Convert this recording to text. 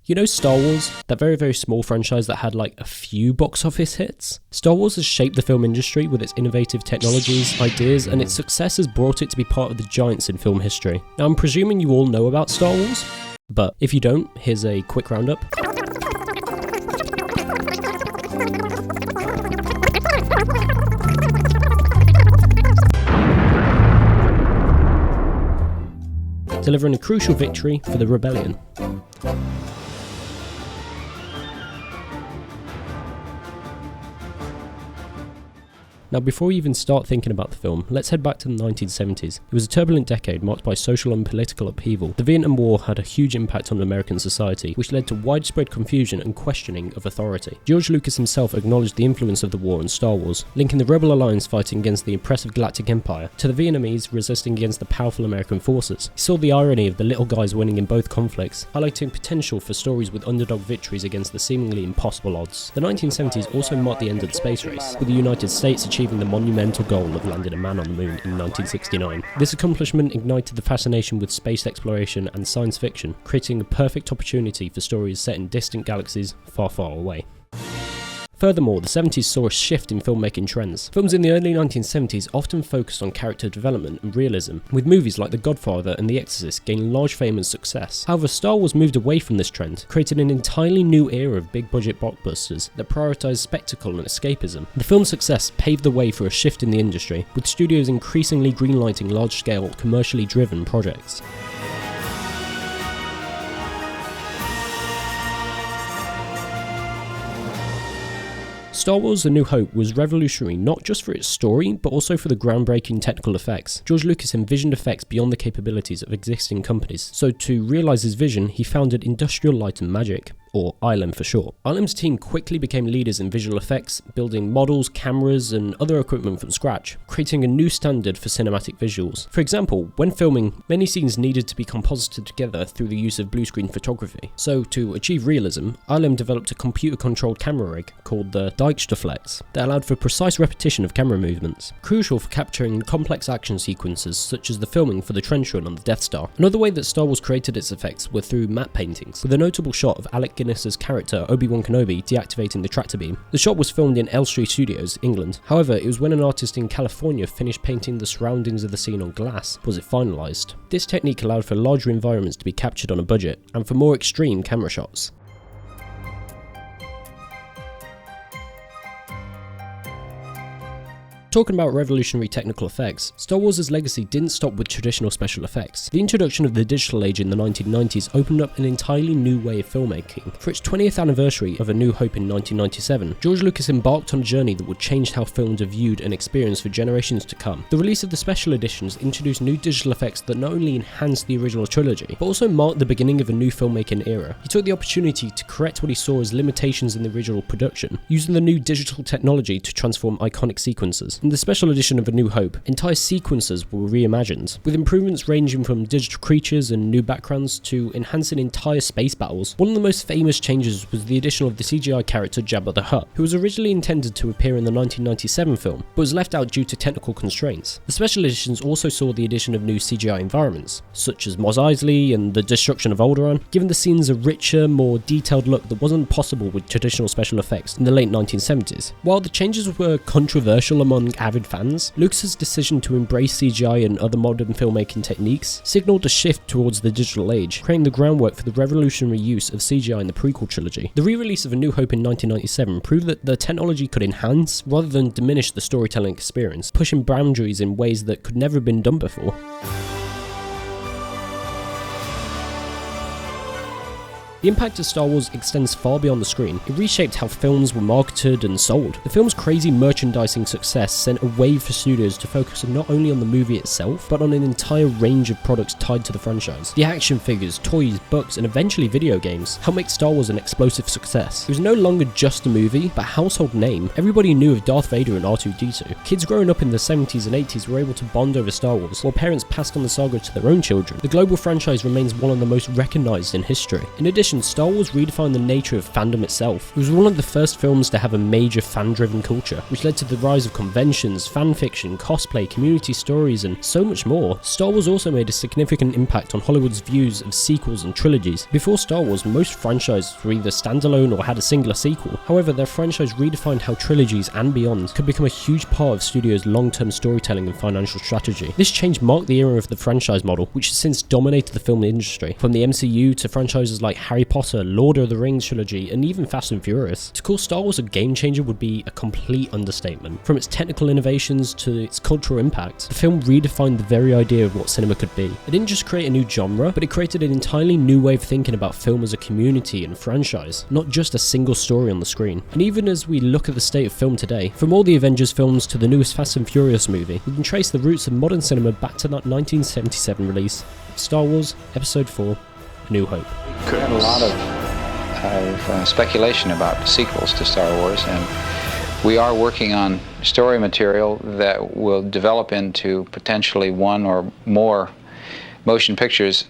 You know Star Wars? That very small franchise that had like a few box office hits? Star Wars has shaped the film industry with its innovative technologies, ideas, and its success has brought it to be part of the giants in film history. Now I'm presuming you all know about Star Wars, but if you don't, here's a quick roundup. Delivering a crucial victory for the rebellion. Now before we even start thinking about the film, let's head back to the 1970s. It was a turbulent decade marked by social and political upheaval. The Vietnam War had a huge impact on American society, which led to widespread confusion and questioning of authority. George Lucas himself acknowledged the influence of the war on Star Wars, linking the Rebel Alliance fighting against the oppressive Galactic Empire to the Vietnamese resisting against the powerful American forces. He saw the irony of the little guys winning in both conflicts, highlighting potential for stories with underdog victories against the seemingly impossible odds. The 1970s also marked the end of the space race, with the United States achieving the monumental goal of landing a man on the moon in 1969. This accomplishment ignited the fascination with space exploration and science fiction, creating a perfect opportunity for stories set in distant galaxies far away. Furthermore, the 70s saw a shift in filmmaking trends. Films in the early 1970s often focused on character development and realism, with movies like The Godfather and The Exorcist gaining large fame and success. However, Star Wars moved away from this trend, creating an entirely new era of big-budget blockbusters that prioritized spectacle and escapism. The film's success paved the way for a shift in the industry, with studios increasingly greenlighting large-scale, commercially driven projects. Star Wars: A New Hope was revolutionary not just for its story, but also for the groundbreaking technical effects. George Lucas envisioned effects beyond the capabilities of existing companies, so to realise his vision, he founded Industrial Light and Magic, or ILM for short. ILM's team quickly became leaders in visual effects, building models, cameras, and other equipment from scratch, creating a new standard for cinematic visuals. For example, when filming, many scenes needed to be composited together through the use of blue screen photography. So, to achieve realism, ILM developed a computer-controlled camera rig called the Dijksterflex that allowed for precise repetition of camera movements, crucial for capturing complex action sequences such as the filming for the trench run on the Death Star. Another way that Star Wars created its effects were through matte paintings, with a notable shot of Alec Guinness's character Obi-Wan Kenobi deactivating the tractor beam. The shot was filmed in Elstree Studios, England. However, it was when an artist in California finished painting the surroundings of the scene on glass was it finalised. This technique allowed for larger environments to be captured on a budget, and for more extreme camera shots. Talking about revolutionary technical effects, Star Wars' legacy didn't stop with traditional special effects. The introduction of the digital age in the 1990s opened up an entirely new way of filmmaking. For its 20th anniversary of A New Hope in 1997, George Lucas embarked on a journey that would change how films are viewed and experienced for generations to come. The release of the special editions introduced new digital effects that not only enhanced the original trilogy, but also marked the beginning of a new filmmaking era. He took the opportunity to correct what he saw as limitations in the original production, using the new digital technology to transform iconic sequences. In the special edition of A New Hope, entire sequences were reimagined, with improvements ranging from digital creatures and new backgrounds to enhancing entire space battles. One of the most famous changes was the addition of the CGI character Jabba the Hutt, who was originally intended to appear in the 1997 film, but was left out due to technical constraints. The special editions also saw the addition of new CGI environments, such as Mos Eisley and the destruction of Alderaan, giving the scenes a richer, more detailed look that wasn't possible with traditional special effects in the late 1970s. While the changes were controversial among avid fans, Lucas's decision to embrace CGI and other modern filmmaking techniques signaled a shift towards the digital age, creating the groundwork for the revolutionary use of CGI in the prequel trilogy. The re-release of A New Hope in 1997 proved that the technology could enhance rather than diminish the storytelling experience, pushing boundaries in ways that could never have been done before. The impact of Star Wars extends far beyond the screen. It reshaped how films were marketed and sold. The film's crazy merchandising success sent a wave for studios to focus not only on the movie itself, but on an entire range of products tied to the franchise. The action figures, toys, books, and eventually video games helped make Star Wars an explosive success. It was no longer just a movie, but a household name. Everybody knew of Darth Vader and R2-D2. Kids growing up in the 70s and 80s were able to bond over Star Wars, while parents passed on the saga to their own children. The global franchise remains one of the most recognised in history. In addition, addition, Star Wars redefined the nature of fandom itself. It was one of the first films to have a major fan-driven culture, which led to the rise of conventions, fanfiction, cosplay, community stories, and so much more. Star Wars also made a significant impact on Hollywood's views of sequels and trilogies. Before Star Wars, most franchises were either standalone or had a singular sequel. However, their franchise redefined how trilogies and beyond could become a huge part of studios' long-term storytelling and financial strategy. This change marked the era of the franchise model, which has since dominated the film industry, from the MCU to franchises like Harry Potter, Lord of the Rings trilogy, and even Fast and Furious. To call Star Wars a game changer would be a complete understatement. From its technical innovations to its cultural impact, the film redefined the very idea of what cinema could be. It didn't just create a new genre, but it created an entirely new way of thinking about film as a community and franchise, not just a single story on the screen. And even as we look at the state of film today, from all the Avengers films to the newest Fast and Furious movie, we can trace the roots of modern cinema back to that 1977 release of Star Wars Episode 4, A New Hope. We had a lot of speculation about sequels to Star Wars, and we are working on story material that will develop into potentially one or more motion pictures